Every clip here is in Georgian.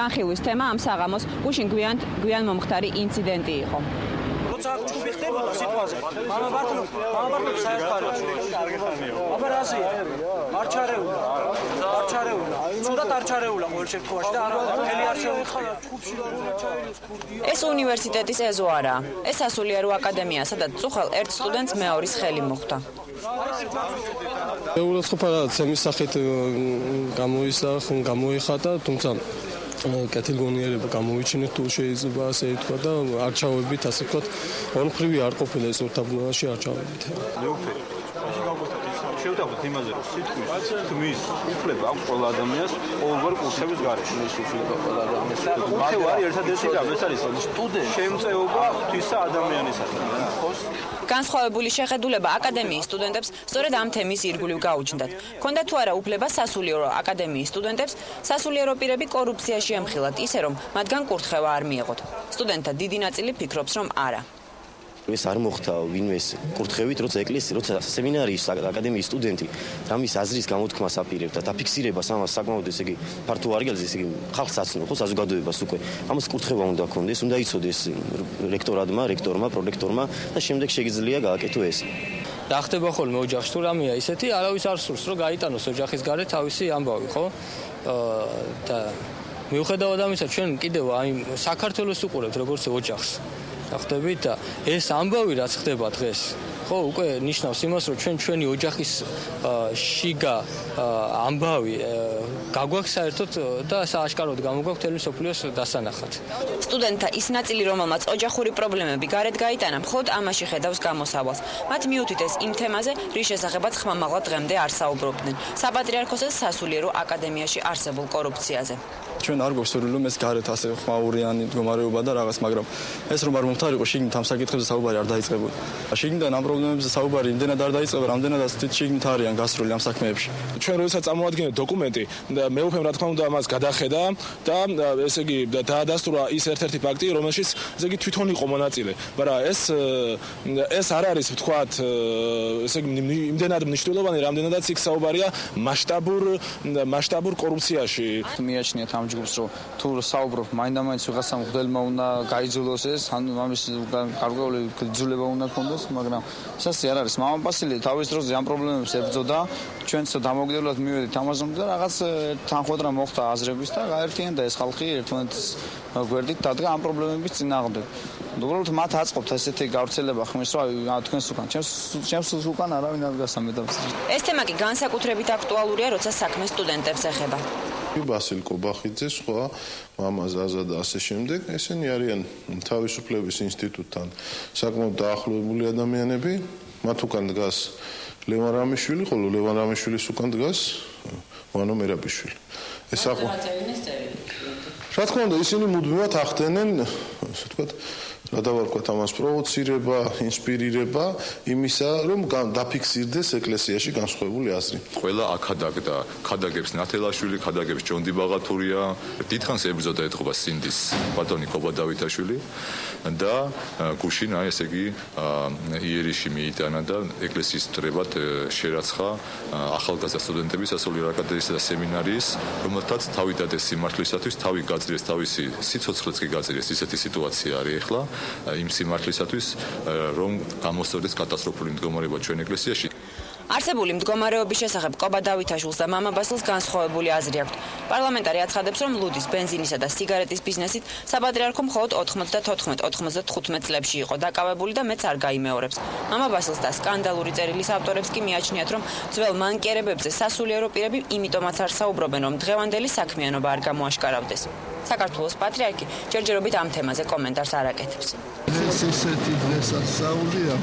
განხილვის თემა ამ საღამოს გუშინ გვიან მომხდარი ინციდენტი იყო. როცა ჯგუფი ხდებოდა სიტყვაზე, მამა ბარტო საერთოდ აბა რაზი არ ჩარეულა. ცუდად არ ჩარეულა ყოველ შემთხვევაში და არა მთელი არ შეუხდა ჯგუფში რომ ჩაილოს ქურდია. ეს უნივერსიტეტის ეზო არაა. ეს სასულიერო აკადემია, სადაც წუხელ ერთ სტუდენტს მეორის ხელი მოხვდა. უბრალოდ ცემის სახით გამოიხატა, თუმცა კეთილგონიერება გამოვიჩინეთ თუ შეიძლება ასე ითქვა და არჩევებით ასე ვთქვათ ორმხრივი არ ყოფილა ეს ორთაბლოში არჩევებით. შევთავაზოთ იმაზე, რომ სიტყვის თმის უფლება აქვს ყველა ადამიანს ყოველგვარ კურსების გარეშე. ეს უფლება ყველა ადამიანს. უფლება არის ერთადერთი რამ, ეს არის სტუდენტ შემწეობა ღვთისა ადამიანისადმი. განსხვავებული შეხედულება აკადემიის სტუდენტებს სწორედ ამ თემის ირგვლივ გაუჩნდათ. ქონდათ თუ არა უფლება სასულიერო აკადემიის სტუდენტებს სასულიერო პირები კორუფციაში ემხილათ, ისე რომ მათგან კურთხევა არ მიეღოთ. სტუდენტთა დიდი ნაწილი ფიქრობს, რომ არა. ეს არ მოხდა ვინმეს კურთხევით, როცა სემინარიის აკადემიის სტუდენტი რამის აზრის გამოთქმას აპირებდა და დაფიქსირებას ამას საკმაოდ ესე იგი ფართო არგელზე ესე იგი ხალხს აცნო ხო საზოგადოებას უკვე ამას კურთხევა უნდა ქონდეს, უნდა იცოდეს რექტორმა, პრორექტორმა და შემდეგ შეგიძლია გააკეთო ეს. და ხდება ხოლმე ოჯახში თუ რამეა ისეთი, არავის არ სურს რომ გაიტანოს ოჯახის გარეთ თავისი ამბავი, ხო? და მიუხედავად ამისა, ჩვენ კიდევ აი საქართველოს უყურებთ როგორც ოჯახს. ხდებით და ეს ამბავი რაც ხდება დღეს ხო უკვე ნიშნავს იმას რომ ჩვენი ოჯახის შიგა ამბავი გაგვაქვს საერთოდ და სააშკაროდ გამოგვაქვს თელი სოფლიოს დასანახად. სტუდენტთა ის ნაწილი, რომელმაც ოჯახური პრობლემები გარეთ გაიტანა, მხოლოდ ამაში ხედავს გამოსავალს. მათ მიუთით ეს იმ თემაზე, რის შესახებაც ხმამაღლა დღემდე არ საუბრობდნენ. საპატრიარქოსზე სასულიერო აკადემიაში არსებულ კორუფციაზე. ჩვენ არ გვაქვს სურვილი რომ ეს გარეთ ასე ხმაურიანი მდგომარეობა და რაღაც, მაგრამ ეს რომ არ მომხდარიყო შიგნით ამ საკითხებზე საუბარი არ დაიწყებოდა. შიგნიდან ამ პრობლემებზე საუბარი იმდენად არ დაიწყება, რამდენადაც შიგნით არიან გასროლი ამ საქმეებში. ჩვენ როდესაც წამოადგენთ დოკუმენტი, მეუფემ რა თქმა უნდა ამას გადახედა და ესე იგი დაადასტურა ის ერთ-ერთი ფაქტი, რომელშიც ესე იგი თვითონ იყო მონაწილე. მაგრამ ეს არ არის ვთქვათ, ესე იგი იმდენად მნიშვნელოვანი, რამდენადაც იქ საუბარია მასშტაბურ კორუფციაში. მიაჩნიათ ამ ჯგუფს რომ თუ საუბრობ მაინდა-მაინც ვიღაცამ მღვდელმა უნდა გაიძულოს ეს, ანუ ამის გარკვეული ძულება უნდა ქონდეს, მაგრამ სასი არ არის. მამა ბასილი თავის დროზე ამ პრობლემებს ებრძოდა, ჩვენც დამოუკიდებლად მივედით ამაზონი და რაღაც თანხმოთრა მოხდა აზრების და გაერთიანდა ეს ხალხი ერთმანეთის გვერდით დადგა ამ პრობლემების წინააღმდეგ. უბრალოდ მათ აწყობთ ესეთი გავრცელება ხმის რომ თქვენს უკან, ჩემს უკან არავინ არ დგას ამ ეტაპზე. ეს თემა კი განსაკუთრებით აქტუალურია, როცა საქმე სტუდენტებს ეხება. ბასილ კობახიძე, სხვა მამა ზაზა და ასე შემდეგ, ესენი არიან თავისუფლების ინსტიტუტთან საკმაოდ დაახლოებული ადამიანები. მათ უკან დგას ლევან რამიშვილი, ხოლო ლევან რამიშვილის უკან დგას ვანო მერაბიშვილი. ეს აყო. რა თქმა უნდა, ისინი მუდმივად ახდენენ, ასე ვთქვათ, რა დავარქვათ ამას პროვოცირება, ინსპირირება იმისა, რომ დაფიქსირდეს ეკლესიაში განსხვავებული აზრი. ყველა აქადაგდა, ქადაგებს ნათელაშვილი, ქადაგებს ჯონდი ბაღათურია, დიდხანს ებრძოდა ეთყობა სინდის ბატონი კობა დავითაშვილი და გუშინ აი ესე იგი იერიში მიიტანა და ეკლესიის მტრებად შერაცხა ახალგაზრდა სტუდენტების სასულიერო აკადემიისა და სემინარიის, რომელთაც თავი დადეს სიმართლისათვის, თავი გაძლიერეს, თავისი სიცოცხლეც კი გაძლიერეს. ისეთი სიტუაცია არის ახლა იმ სიმართლისათვის, რომ გამოსწორდეს კატასტროფული მდგომარეობა ჩვენ ეკლესიაში. არსებული მდგომარეობის შესახებ კობა დავითაშვილს და მამა ბასილს განსხვავებული აზრი აქვთ. პარლამენტარი აცხადებს, რომ ლუდის, ბენზინისა და სიგარეტის ბიზნესით საპატრიარქო მხოლოდ 94-95 წლებში იყო დაკავებული და მეც არ გაიმეორებს. მამა ბასილს და სკანდალური წერილის ავტორებს კი მიაჩნიათ, რომ ძველ მანკიერებებზე სასულიერო პირები იმიტომაც არ საუბრობენ, რომ დღევანდელი საქმიანობა არ გამოაშკარავდეს. საქართველოს პატრიარქი ჯერჯერობით ამ თემაზე კომენტარს არ აკეთებს. ეს ისეთი დღესასწაულია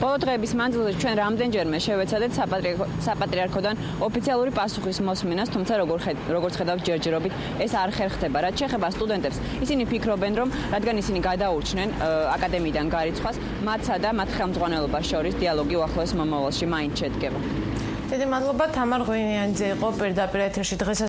ბოლო დღეების მანძილზე ჩვენ რამდენჯერმე შევეცადეთ საპატრიარქოდან ოფიციალური პასუხის მოსმენას, თუმცა როგორც ხედავთ ჯერჯერობით ეს არ ხერხდება. რაც შეეხება სტუდენტებს, ისინი ფიქრობენ, რომ რადგან ისინი გადაურჩნენ აკადემიიდან გარიცხვას, მათსა და მათ ხელმძღვანელობას შორის დიალოგი უახლოეს მომავალში მაინც შედგება. დიდი მადლობა თამარ ღვინიანიძე იყო პირდაპირ ეთერში დღეს